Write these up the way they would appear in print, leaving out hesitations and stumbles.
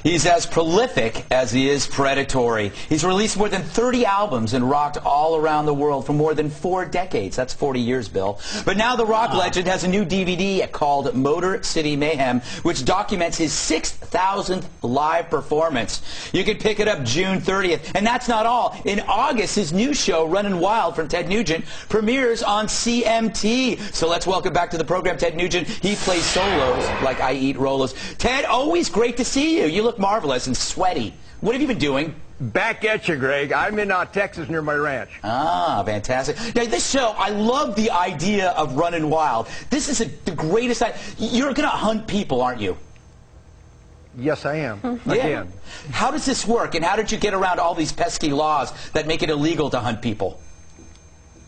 He's as prolific as he is predatory. He's released more than 30 albums and rocked all around the world for more than 4 decades. That's 40 years, Bill. But now the rock legend has a new DVD called Motor City Mayhem, which documents his 6,000th live performance. You can pick it up June 30th. And that's not all. In August, his new show, Runnin' Wild from Ted Nugent, premieres on CMT. So let's welcome back to the program Ted Nugent. He plays solos like I Eat Rolos. Ted, always great to see you. You look marvelous and sweaty. What have you been doing? Back at you, Greg. I'm in Texas near my ranch. Ah, fantastic. Now, this show, I love the idea of Runnin' Wild. This is the greatest. You're going to hunt people, aren't you? Yes, I am. Yeah. Again. How does this work, and how did you get around all these pesky laws that make it illegal to hunt people?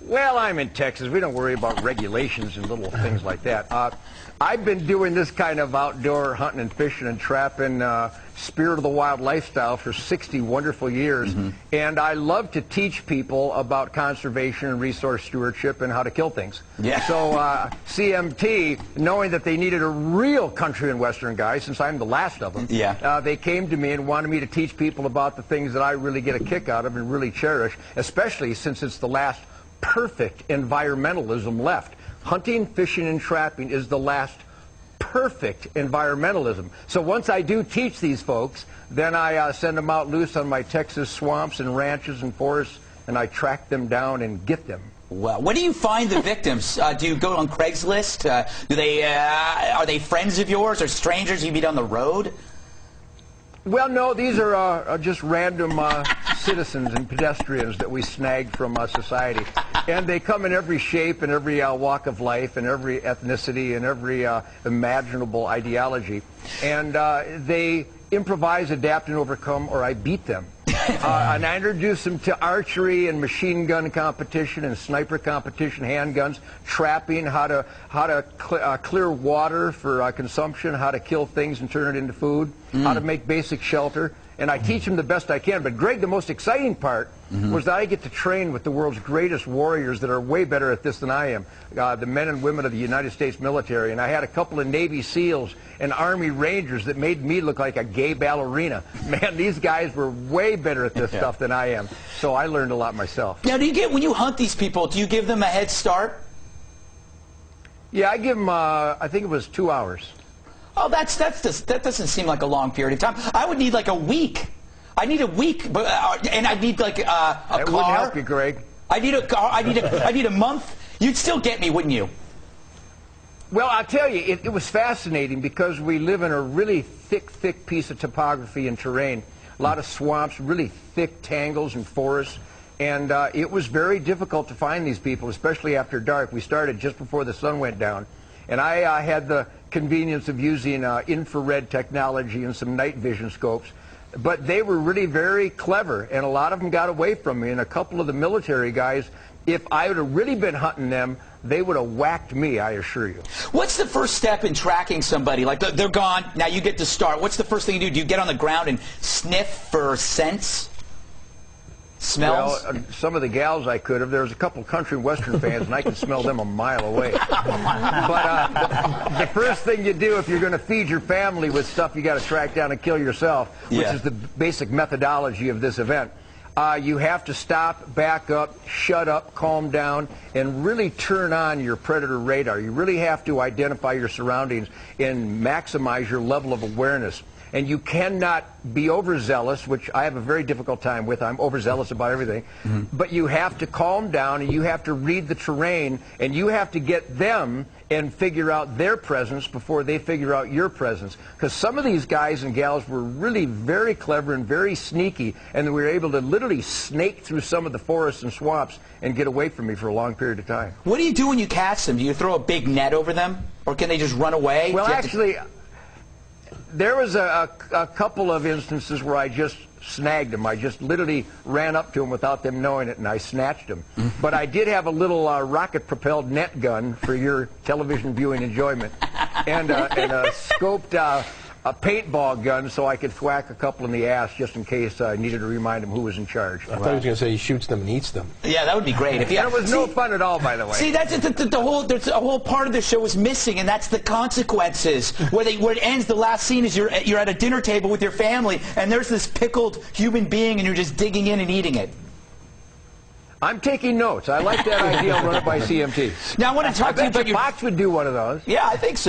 Well, I'm in Texas. We don't worry about regulations and little things like that. I've been doing this kind of outdoor hunting and fishing and trapping, spirit of the wild lifestyle for 60 wonderful years. And I love to teach people about conservation and resource stewardship and how to kill things. Yeah. So CMT, knowing that they needed a real country and western guy, since I'm the last of them, they came to me and wanted me to teach people about the things that I really get a kick out of and really cherish, especially since it's the last perfect environmentalism left. Hunting, fishing, and trapping is the last perfect environmentalism. So once I do teach these folks, then I send them out loose on my Texas swamps and ranches and forests, and I track them down and get them. Well, where do you find the victims? Do you go on Craigslist? Are they friends of yours or strangers you meet on the road? Well, no, these are just random citizens and pedestrians that we snagged from society. And they come in every shape and every walk of life and every ethnicity and every imaginable ideology. And they improvise, adapt, and overcome, or I beat them. And I introduce them to archery and machine gun competition and sniper competition, handguns, trapping, how to clear water for consumption, how to kill things and turn it into food, how to make basic shelter. And I teach them the best I can. But Greg, the most exciting part was that I get to train with the world's greatest warriors that are way better at this than I am, the men and women of the United States military. And I had a couple of Navy SEALs and Army Rangers that made me look like a gay ballerina. Man, these guys were way better at this stuff than I am. So I learned a lot myself. Now, when you hunt these people, do you give them a head start? Yeah, I give them, I think it was 2 hours. Oh, that doesn't seem like a long period of time. I would need like a week. I need a week, and I need like a car. That wouldn't help you, Greg. I need a car. I need a month. You'd still get me, wouldn't you? Well, I'll tell you, it was fascinating because we live in a really thick piece of topography and terrain. A lot of swamps, really thick tangles and forests. And it was very difficult to find these people, especially after dark. We started just before the sun went down. And I had the convenience of using infrared technology and some night vision scopes. But they were really very clever, and a lot of them got away from me. And a couple of the military guys, if I would have really been hunting them, they would have whacked me, I assure you. What's the first step in tracking somebody? Like, they're gone, now you get to start. What's the first thing you do? Do you get on the ground and sniff for scents? Smells? Well, some of the gals I could have. There was a couple country western fans, and I could smell them a mile away. But the first thing you do if you're going to feed your family with stuff you got to track down and kill yourself, which is the basic methodology of this event, you have to stop, back up, shut up, calm down, and really turn on your predator radar. You really have to identify your surroundings and maximize your level of awareness. And you cannot be overzealous, which I have a very difficult time with. I'm overzealous about everything. But you have to calm down, and you have to read the terrain, and you have to get them and figure out their presence before they figure out your presence. Because some of these guys and gals were really very clever and very sneaky, and we were able to literally snake through some of the forests and swamps and get away from me for a long period of time. What do you do when you catch them? Do you throw a big net over them? Or can they just run away? Well, actually, there was a couple of instances where I just snagged them. I just literally ran up to them without them knowing it, and I snatched them. But I did have a little rocket-propelled net gun for your television viewing enjoyment, and a scoped a paintball gun so I could thwack a couple in the ass just in case I needed to remind him who was in charge. I thought he was going to say he shoots them and eats them. Yeah, that would be great. And it was no fun at all, by the way. See, that's the whole. There's a whole part of the show is missing, and that's the consequences. Where it ends. The last scene is you're at a dinner table with your family, and there's this pickled human being, and you're just digging in and eating it. I'm taking notes. I like that idea. I'll run it by CMT. Now I want to talk to you about your. Fox would do one of those. Yeah, I think so.